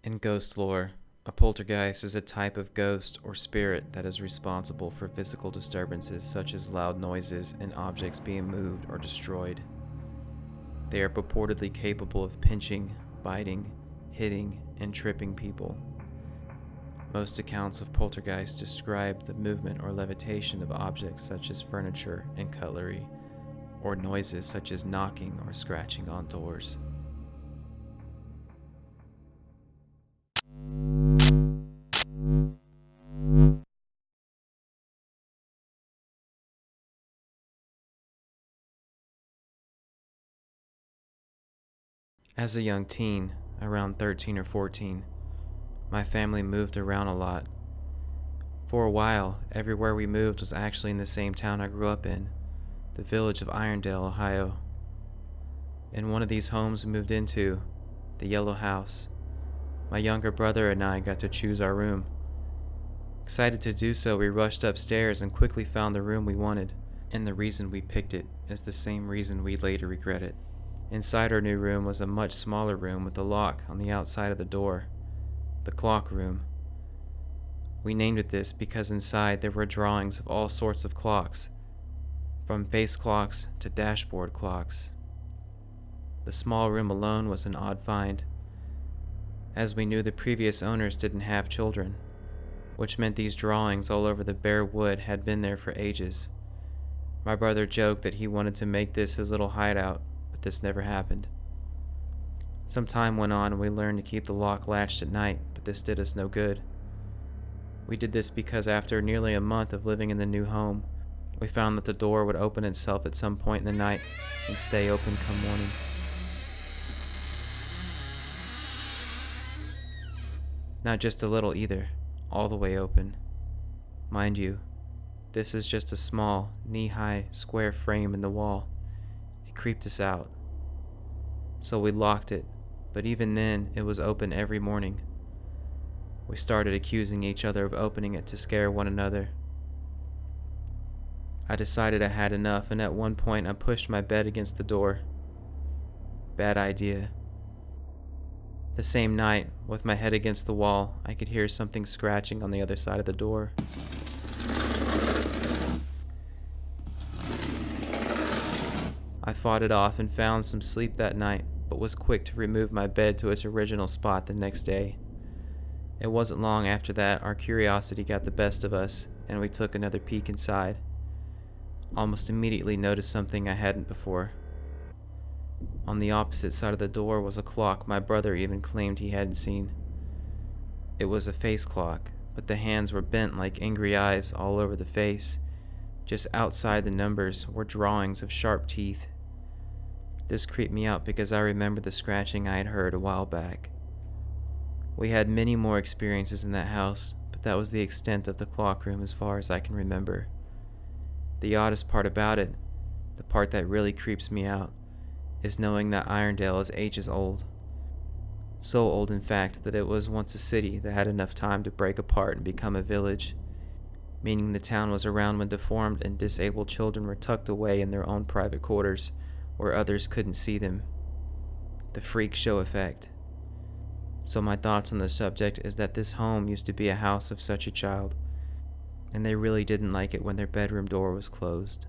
In ghost lore, a poltergeist is a type of ghost or spirit that is responsible for physical disturbances such as loud noises and objects being moved or destroyed. They are purportedly capable of pinching, biting, hitting, and tripping people. Most accounts of poltergeists describe the movement or levitation of objects such as furniture and cutlery, or noises such as knocking or scratching on doors. As a young teen, around 13 or 14, my family moved around a lot. For a while, everywhere we moved was actually in the same town I grew up in, the village of Irondale, Ohio. In one of these homes we moved into, the Yellow House, my younger brother and I got to choose our room. Excited to do so, we rushed upstairs and quickly found the room we wanted, and the reason we picked it is the same reason we later regret it. Inside our new room was a much smaller room with a lock on the outside of the door, the clock room. We named it this because inside there were drawings of all sorts of clocks, from face clocks to dashboard clocks. The small room alone was an odd find, as we knew the previous owners didn't have children, which meant these drawings all over the bare wood had been there for ages. My brother joked that he wanted to make this his little hideout, but this never happened. Some time went on and we learned to keep the lock latched at night, but this did us no good. We did this because after nearly a month of living in the new home, we found that the door would open itself at some point in the night and stay open come morning. Not just a little either, all the way open. Mind you, this is just a small, knee-high square frame in the wall. It creeped us out. So we locked it, but even then it was open every morning. We started accusing each other of opening it to scare one another. I decided I had enough, and at one point I pushed my bed against the door. Bad idea. The same night, with my head against the wall, I could hear something scratching on the other side of the door. I fought it off and found some sleep that night, but was quick to remove my bed to its original spot the next day. It wasn't long after that our curiosity got the best of us, and we took another peek inside. Almost immediately noticed something I hadn't before. On the opposite side of the door was a clock my brother even claimed he hadn't seen. It was a face clock, but the hands were bent like angry eyes all over the face. Just outside the numbers were drawings of sharp teeth. This creeped me out because I remembered the scratching I had heard a while back. We had many more experiences in that house, but that was the extent of the clock room as far as I can remember. The oddest part about it, the part that really creeps me out, is knowing that Irondale is ages old. So old, in fact, that it was once a city that had enough time to break apart and become a village, meaning the town was around when deformed and disabled children were tucked away in their own private quarters where others couldn't see them. The freak show effect. So my thoughts on the subject is that this home used to be a house of such a child, and they really didn't like it when their bedroom door was closed.